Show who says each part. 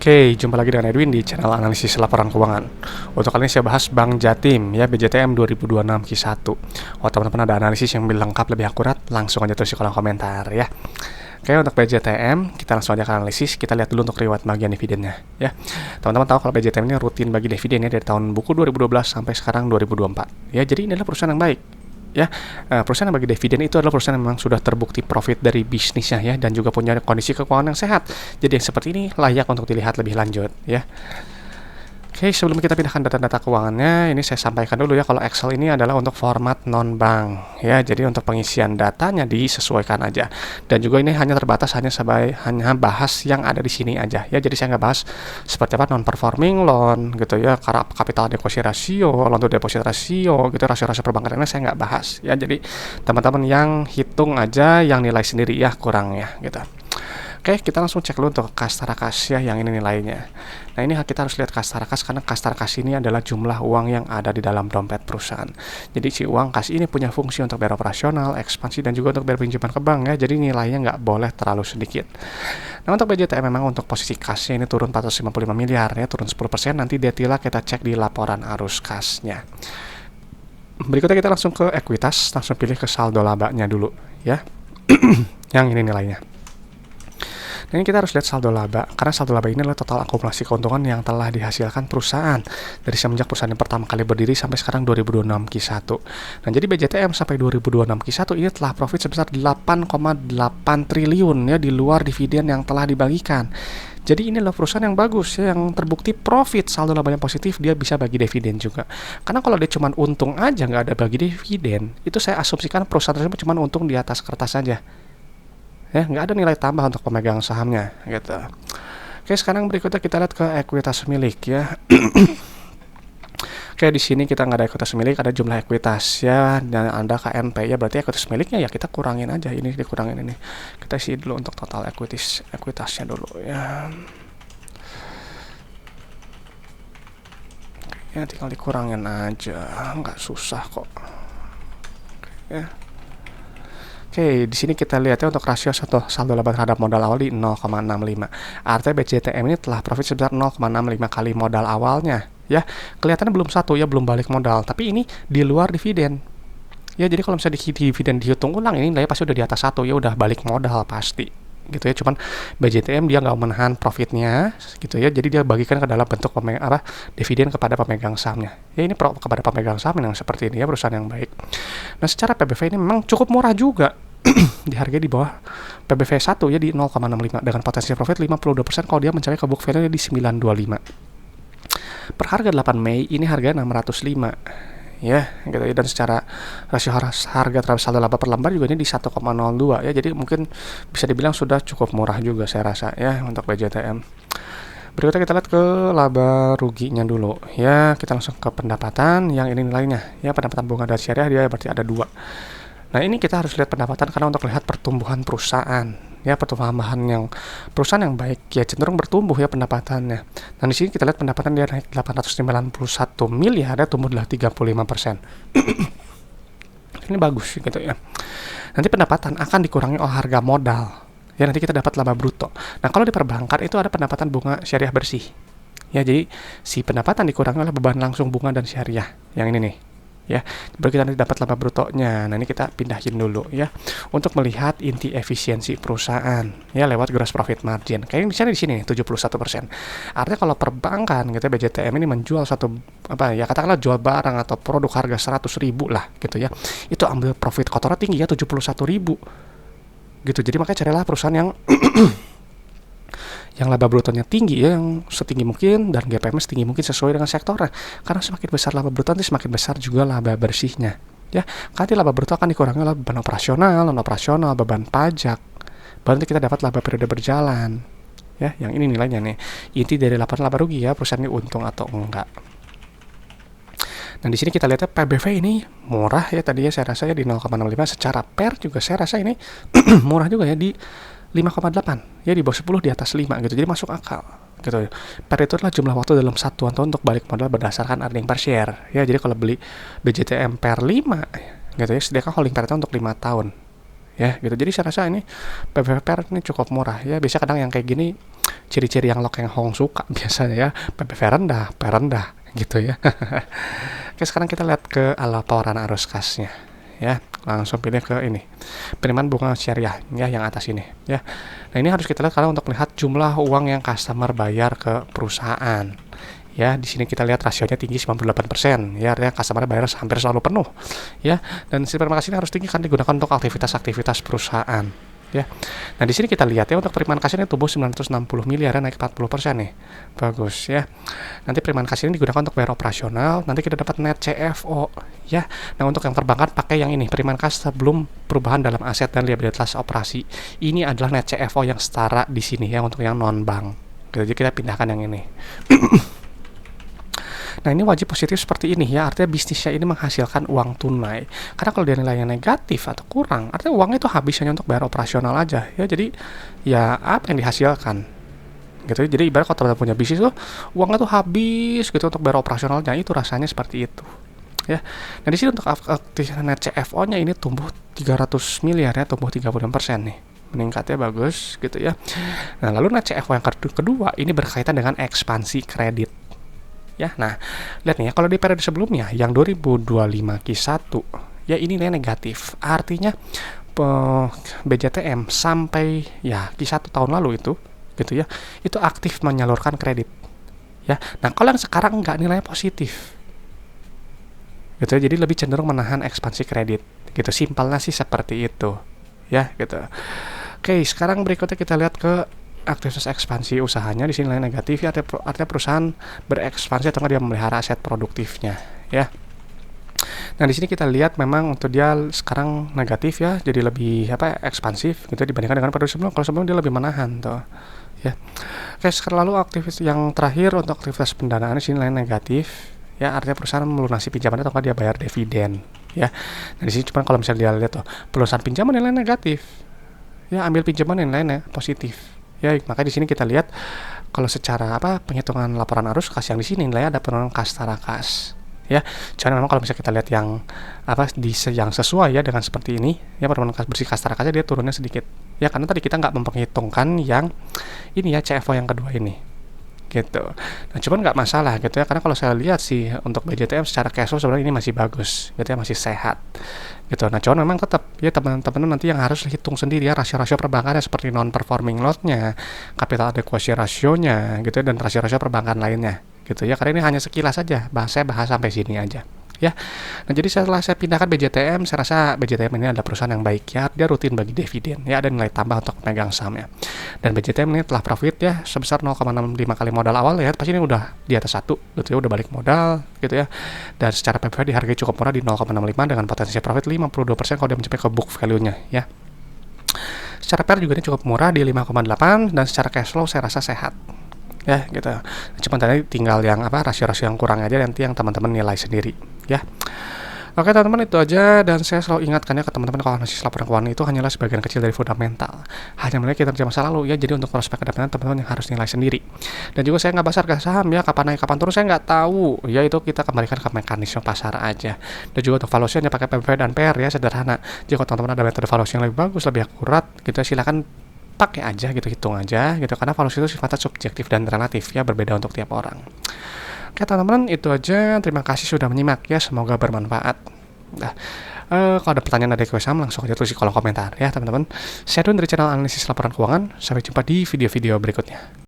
Speaker 1: Oke, jumpa lagi dengan Edwin di channel analisis laporan keuangan. Untuk kali ini saya bahas Bank Jatim ya, BJTM 2026 Q1. Oh, teman-teman ada analisis yang lebih lengkap, lebih akurat, langsung aja tulis di kolom komentar ya. Oke, untuk BJTM kita langsung aja ke analisis. Kita lihat dulu untuk riwayat bagian dividennya ya. Teman-teman tahu kalau BJTM ini rutin bagi dividen ya dari tahun buku 2012 sampai sekarang 2024. Ya, jadi ini adalah perusahaan yang baik. Ya, perusahaan yang bagi dividen itu adalah perusahaan yang memang sudah terbukti profit dari bisnisnya ya, dan juga punya kondisi keuangan yang sehat. Jadi yang seperti ini layak untuk dilihat lebih lanjut ya. Oke, sebelum kita pindahkan data-data keuangannya, ini saya sampaikan dulu ya kalau Excel ini adalah untuk format non-bank ya. Jadi untuk pengisian datanya disesuaikan aja. Dan juga ini hanya terbatas hanya bahas yang ada di sini aja ya. Jadi saya nggak bahas seperti apa non-performing loan gitu ya, capital adequacy ratio, loan to deposit ratio gitu, rasio-rasio perbankan ini saya nggak bahas ya. Jadi teman-teman yang hitung aja, yang nilai sendiri ya kurangnya gitu. Oke, kita langsung cek dulu untuk kas tarakas ya, yang ini nilainya. Nah, ini kita harus lihat kas tarakas karena kas tarakas ini adalah jumlah uang yang ada di dalam dompet perusahaan. Jadi si uang kas ini punya fungsi untuk bayar operasional, ekspansi, dan juga untuk bayar pinjaman ke bank ya. Jadi nilainya nggak boleh terlalu sedikit. Nah, untuk BJTM memang untuk posisi kasnya ini turun 455 miliar ya, turun 10%. Nanti detailnya kita cek di laporan arus kasnya. Berikutnya kita langsung ke ekuitas, langsung pilih ke saldo labanya dulu ya. Yang ini nilainya. Nah, ini kita harus lihat saldo laba, karena saldo laba ini adalah total akumulasi keuntungan yang telah dihasilkan perusahaan dari semenjak perusahaan yang pertama kali berdiri sampai sekarang 2026 Q1. Nah, jadi BJTM sampai 2026 Q1 ini telah profit sebesar 8,8 triliun ya, di luar dividen yang telah dibagikan. Jadi ini adalah perusahaan yang bagus ya, yang terbukti profit, saldo labanya positif, dia bisa bagi dividen juga. Karena kalau dia cuma untung aja nggak ada bagi dividen, itu saya asumsikan perusahaan tersebut cuma untung di atas kertas saja. Ya, nggak ada nilai tambah untuk pemegang sahamnya gitu. Oke, sekarang berikutnya kita lihat ke ekuitas milik ya. Oke, di sini kita nggak ada ekuitas milik, ada jumlah ekuitas ya, dan ada KNP ya, berarti ekuitas miliknya ya kita kurangin aja, ini dikurangin ini. Kita isi dulu untuk total ekuitasnya dulu ya. Ya, tinggal dikurangin aja, nggak susah kok. Oke, ya. Oke, di sini kita lihat ya untuk rasio saldo laba terhadap modal awal di 0,65. Artinya BJTM ini telah profit sebesar 0,65 kali modal awalnya. Ya, kelihatannya belum satu ya, belum balik modal. Tapi ini di luar dividen. Ya, jadi kalau misalnya dividen dihitung ulang ini nilai pasti udah di atas satu ya, udah balik modal pasti. Gitu ya, cuman BJTM dia nggak menahan profitnya gitu ya, jadi dia bagikan ke dalam bentuk dividen kepada pemegang sahamnya ya. Ini kepada pemegang saham yang seperti ini ya, perusahaan yang baik. Nah, secara PBV ini memang cukup murah juga. Dihargai di bawah PBV 1 ya, di 0,65 dengan potensi profit 52% kalau dia mencapai ke book value di 925. Per harga 8 Mei ini harga 605 ya gitu ya, dan secara rasio harga terhadap saldo laba per lembar juga ini di 1,02 ya, jadi mungkin bisa dibilang sudah cukup murah juga saya rasa ya untuk BJTM. Berikutnya kita lihat ke laba ruginya dulu ya, kita langsung ke pendapatan yang ini nilainya ya, pendapatan bunga dari syariah dia berarti ada 2. Nah, ini kita harus lihat pendapatan karena untuk lihat pertumbuhan perusahaan ya, pertumbuhan yang perusahaan yang baik ya cenderung bertumbuh ya pendapatannya. Nah, di sini kita lihat pendapatan dia naik 891 miliar ya, tumbuh 35%. Ini bagus gitu ya. Nanti pendapatan akan dikurangi oleh harga modal ya, nanti kita dapat laba bruto. Nah, kalau di perbankan itu ada pendapatan bunga syariah bersih ya, jadi si pendapatan dikurangi oleh beban langsung bunga dan syariah yang ini nih ya, baru kita nanti dapat laba brutonya. Nah, ini kita pindahin dulu ya untuk melihat inti efisiensi perusahaan ya lewat gross profit margin. Kayaknya misalnya di sini nih 71%. Artinya kalau perbankan gitu BJTM ini menjual satu ya katakanlah jual barang atau produk harga 100.000 lah gitu ya, itu ambil profit kotornya tinggi ya 71.000 gitu. Jadi makanya carilah perusahaan yang yang laba brutonya tinggi ya, yang setinggi mungkin, dan GPM setinggi mungkin sesuai dengan sektornya. Karena semakin besar laba bruto nanti semakin besar juga laba bersihnya. Ya, karena laba bruto akan dikurangi oleh beban operasional, non operasional, beban pajak. Baru nanti kita dapat laba periode berjalan. Ya, yang ini nilainya nih. Inti dari laporan laba rugi ya, perusahaan ini untung atau enggak. Nah, di sini kita lihatnya PBV ini murah ya, tadinya saya rasa ya di 0,65, secara PER juga saya rasa ini murah juga ya, di 5,8 ya, di bawah 10, di atas 5 gitu, jadi masuk akal gitu. Per itu adalah jumlah waktu dalam satuan tahun untuk balik modal berdasarkan earning per share ya. Jadi kalau beli BJTM per 5 gitu ya, sediakan holding period untuk 5 tahun ya gitu. Jadi saya rasa ini PBV per ini cukup murah ya. Biasanya kadang yang kayak gini ciri-ciri yang Lo Keng Hong suka biasanya ya, PBV rendah gitu ya. Oke, sekarang kita lihat ke laporan arus kasnya ya. Langsung pilih ke ini, penerimaan bunga syariah ya, yang atas ini ya. Nah, ini harus kita lihat karena untuk melihat jumlah uang yang customer bayar ke perusahaan. Ya, di sini kita lihat rasionya tinggi 98%, ya, artinya customer bayar hampir selalu penuh, ya. Dan terima kasih ini harus tinggi kan digunakan untuk aktivitas-aktivitas perusahaan, ya. Nah, di sini kita lihat ya untuk penerimaan kas ini tumbuh 960 miliar, naik 40% nih. Bagus ya. Nanti penerimaan kas ini digunakan untuk bayar operasional, nanti kita dapat net CFO, ya. Nah, untuk yang perbankan pakai yang ini, penerimaan kas sebelum perubahan dalam aset dan liabilitas operasi. Ini adalah net CFO yang setara di sini ya untuk yang non bank. Jadi kita pindahkan yang ini. Nah, ini wajib positif seperti ini ya, artinya bisnisnya ini menghasilkan uang tunai. Karena kalau dia nilainya negatif atau kurang, artinya uangnya itu habis hanya untuk bayar operasional aja ya. Jadi ya apa yang dihasilkan gitu. Jadi ibarat kalau teman-teman punya bisnis tuh uangnya tuh habis gitu untuk bayar operasionalnya, itu rasanya seperti itu ya. Nah, di sini untuk net CFO-nya ini tumbuh 300 miliar ya, tumbuh 36% nih. Meningkatnya bagus gitu ya. Nah, lalu net CFO yang kedua ini berkaitan dengan ekspansi kredit. Ya, nah, lihat nih ya, kalau di periode sebelumnya yang 2025 Q1 ya ini nilai negatif. Artinya BJTM sampai ya Q1 tahun lalu itu gitu ya, itu aktif menyalurkan kredit. Ya. Nah, kalau yang sekarang enggak, nilainya positif. Gitu ya, jadi lebih cenderung menahan ekspansi kredit. Gitu, simpelnya sih seperti itu. Ya, gitu. Oke, sekarang berikutnya kita lihat ke aktivitas ekspansi usahanya. Di sini nilai negatif ya, artinya perusahaan berekspansi atau dia memelihara aset produktifnya ya. Nah, di sini kita lihat memang untuk dia sekarang negatif ya, jadi lebih ekspansif gitu dibandingkan dengan periode sebelum. Kalau sebelum dia lebih menahan tuh ya. Oke, sekarang lalu aktivitas yang terakhir untuk aktivitas pendanaan di sini nilai negatif ya, artinya perusahaan melunasi pinjaman atau dia bayar dividen ya. Nah, di sini cuma kalau misalnya dia lihat tuh pelunasan pinjaman nilai negatif ya, ambil pinjaman yang lainnya positif. Ya, maka di sini kita lihat kalau secara penghitungan laporan arus kas yang di sini nilainya ada penurunan kas tara kas. Ya, cuman memang kalau misalnya kita lihat yang yang sesuai ya dengan seperti ini ya, penurunan kas bersih kas tara kasnya dia turunnya sedikit. Ya, karena tadi kita nggak memperhitungkan yang ini ya, CFO yang kedua ini. Gitu. Nah, cuman nggak masalah gitu ya, karena kalau saya lihat sih untuk BJTM secara cash flow sebenarnya ini masih bagus gitu ya, masih sehat gitu. Nah, cuman memang tetap ya teman-teman nanti yang harus hitung sendiri ya rasio-rasio perbankannya seperti non performing loan-nya, capital adequacy ratio-nya gitu ya, dan rasio-rasio perbankan lainnya gitu ya, karena ini hanya sekilas saja, saya bahas sampai sini aja ya. Nah, jadi setelah saya pindahkan BJTM, saya rasa BJTM ini adalah perusahaan yang baik ya, dia rutin bagi dividen ya, ada nilai tambah untuk pemegang sahamnya. Dan BJTM ini telah profit ya sebesar 0,65 kali modal awal ya, pasti ini udah di atas 1 gitu ya, udah balik modal gitu ya. Dan secara PBV dihargai cukup murah di 0,65 dengan potensi profit 52% kalau dia mencapai ke book value-nya ya. Secara PER juga ini cukup murah di 5,8 dan secara cash flow saya rasa sehat. Ya gitu. Cuma tadi tinggal yang rasio-rasio yang kurang aja, nanti yang teman-teman nilai sendiri ya. Oke teman-teman, itu aja, dan saya selalu ingatkan ya ke teman-teman kalau analisis laporan keuangan itu hanyalah sebagian kecil dari fundamental, hanya melihat kinerja masa lalu ya. Jadi untuk prospek kedepannya teman-teman yang harus nilai sendiri. Dan juga saya nggak bahas harga saham ya, kapan naik kapan turun saya nggak tahu ya, itu kita kembalikan ke mekanisme pasar aja. Dan juga untuk valuasi hanya pakai PBV dan PER ya, sederhana. Jika teman-teman ada metode valuasi yang lebih bagus, lebih akurat gitu, silakan pakai aja gitu, hitung aja gitu, karena valuasi itu sifatnya subjektif dan relatif ya, berbeda untuk tiap orang. Oke teman-teman, itu aja, terima kasih sudah menyimak ya, semoga bermanfaat. Nah, kalau ada pertanyaan dari saham langsung aja tulis di kolom komentar ya teman-teman. Saya Dun dari channel analisis laporan keuangan, sampai jumpa di video-video berikutnya.